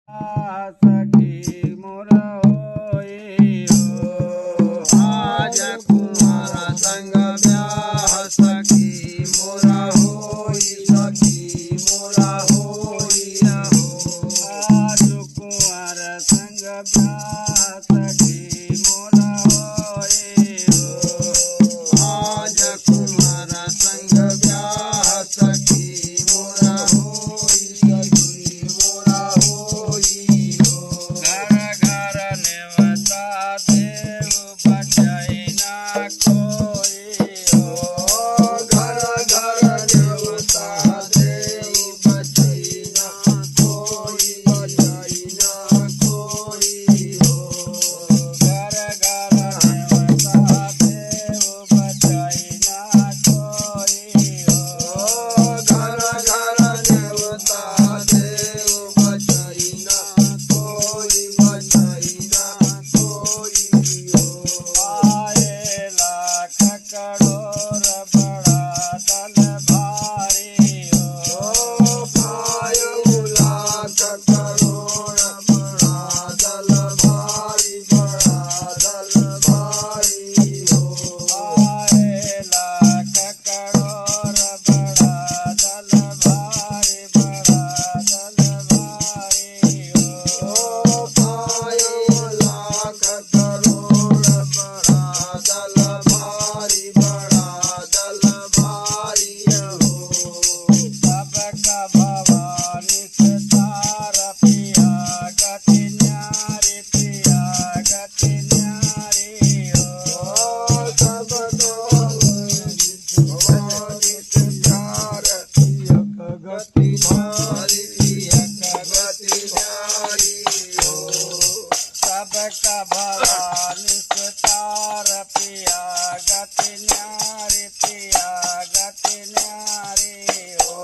सखी मोर होई हो आज कुमार संग ब्याह सखी मोर होई सखी मोर होई हो आज कुमार संग ब्याह सखी मोर होई हो आज कुमार संग ब्याह सखी मोर होई मोर होई घर घर नेवता देव बचाई ना कोई हो घर घर नेवता देव बचाई ना कोई बचाई ना कोई हो घर घर नेवता देव बचाई ना कोई हो घर घर नेवता देव बचाई ना कोई बचाई ना कोई हो आए लाख करोड़ बड़ा दल भारी हो आए लाख करोड़ बड़ा दल भारी हो आए लाख करोड़ बड़ा दल भारी हो आए लाख करोड़ बड़ा दल भारी हो सबका भवानी से तार पिया गति न्यारी हो सबको भवानी से तार पिया गति न्यारी हो सबका भवानी से तार पिया गति न्यारी हो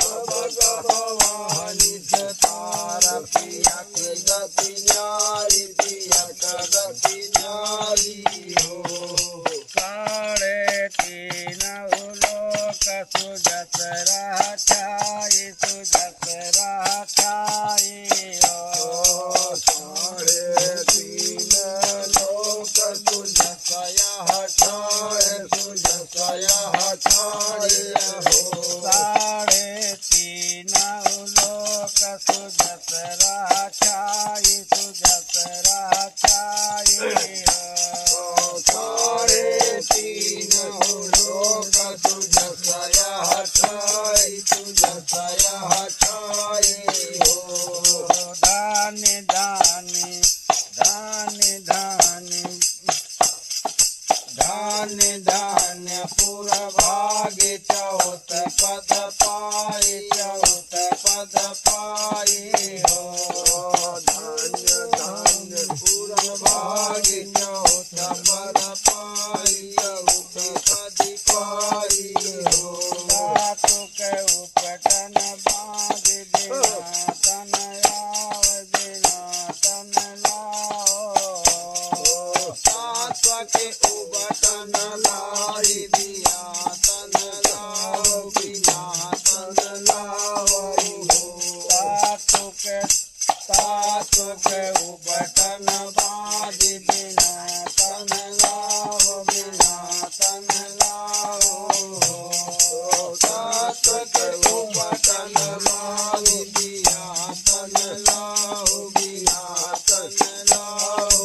सबका भवानी से तार पिया गति न्यारी हो साढ़े तीन लोक सुजस रखाई हो साढ़े तीन लोक सुजस हटाए हो साढ़े तीन लोक सुजस रखाई हो साढ़े तीन लोक सुजस हटाई हो धानी धान्य पूरा भाग्य चौथ पद पाए हो धान्य पूरा भाग्य चौथ पद पाए हो सातु के उपटन बांध बिना तन लाओ सात्व के उबटन लाई दिया तन लाओ बिना तन लाओ सात्व के उबटन बांध बिना तन लाओ सात्व के उबटन बांध दिया तन लाओ बिना तन लाओ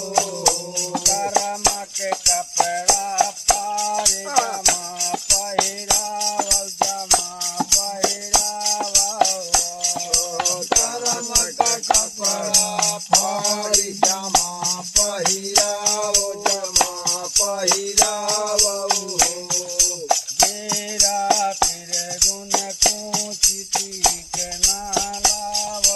करम के कपड़ा पार जमा पहिरावल करम का कपड़ा पार जमा पहिराव बेरा फिर गुण पूछी पीक ना लाव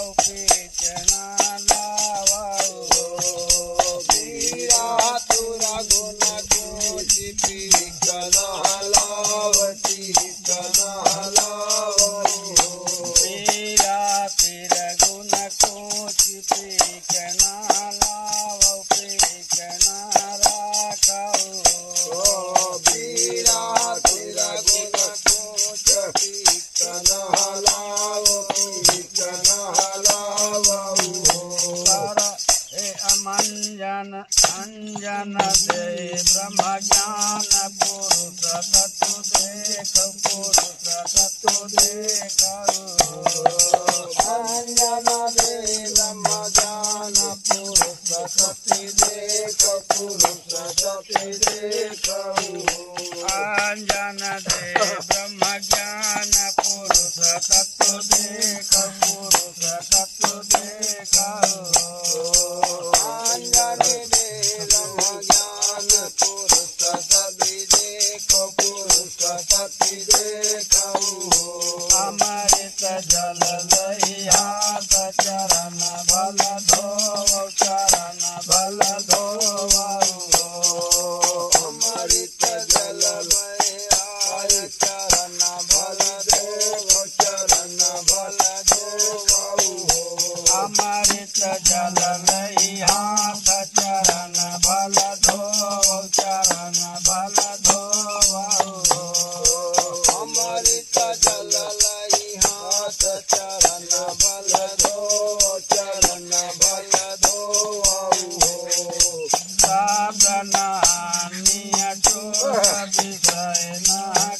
बेरा तुरा गुण पूछी पीक ना लावती बेरा फिर गुण पूछी अंजन दे ब्रह्म ज्ञान पुरुष तत्व देख पुरुष तत्व देख अंजन दे ब्रह्म ज्ञान पुरुष तत्व देख पुरुष तत्व देख अंजन दे ब्रह्म ज्ञान पुरुष तत्व देख पुरुष तत्व देख अंजन दे ब्रह्म ज्ञान पुरुष तत्व देख पुरुष तत्व देख अमृत जल लई हाथ चरण भल धोव चरण भल धोव अमृत जल लई हाथ चरण भल धोव चरण भल धोव अमृत जल लई हाथ चरण भल धोव चरण भल धोव अमृत जल लई हाथ चरण भल धोव चरण भल धोव साधनानिय चोर विषय न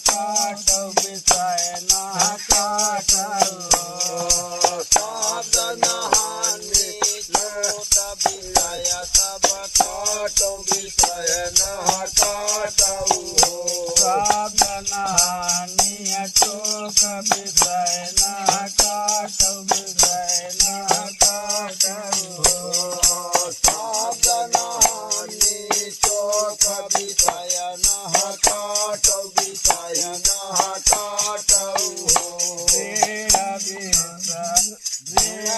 काट विषय न काट साधनानि चोट विषय सब काट विषय न काट साधनानिय चोक विषय न काट विषय न काट साधनानि चोक विषय न काट विषय न काट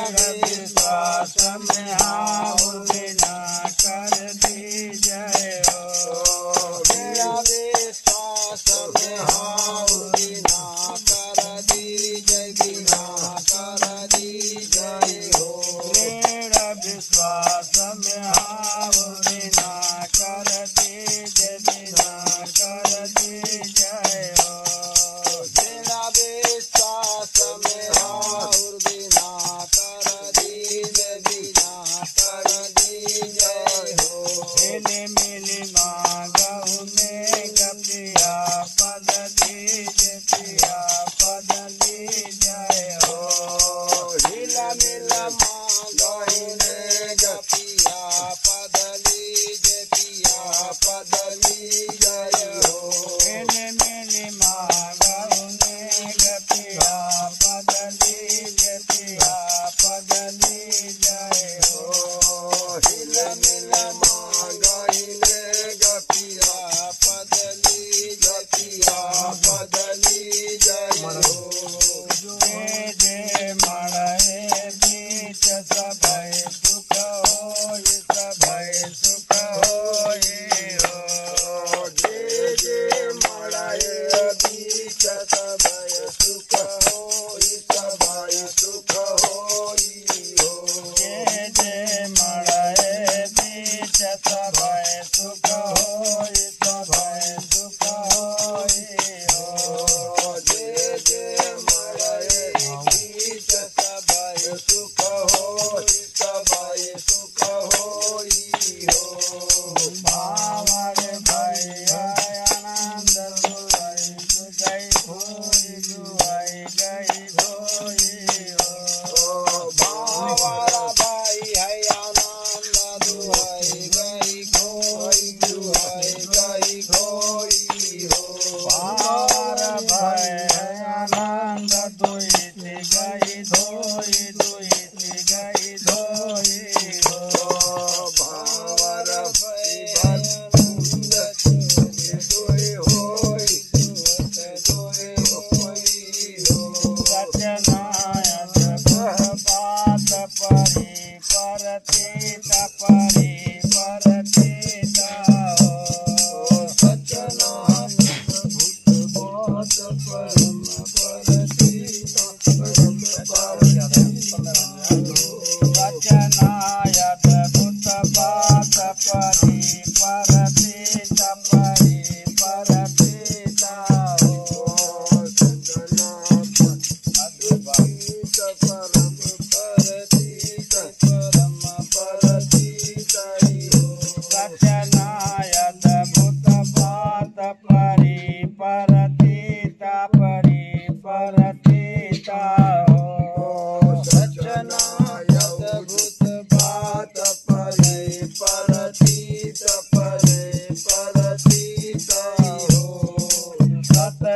विश्वास में हाउ बिना कर दीजय मेरा विश्वास में हाउ बिना कर दीजय बिना कर दीजय हो मेरा विश्वास में हाउ बिना कर दीजय बिना कर दीजय हो मेरा विश्वास में हाउ बिना कर दीजय बिना कर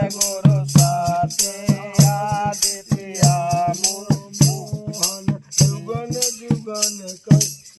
गोर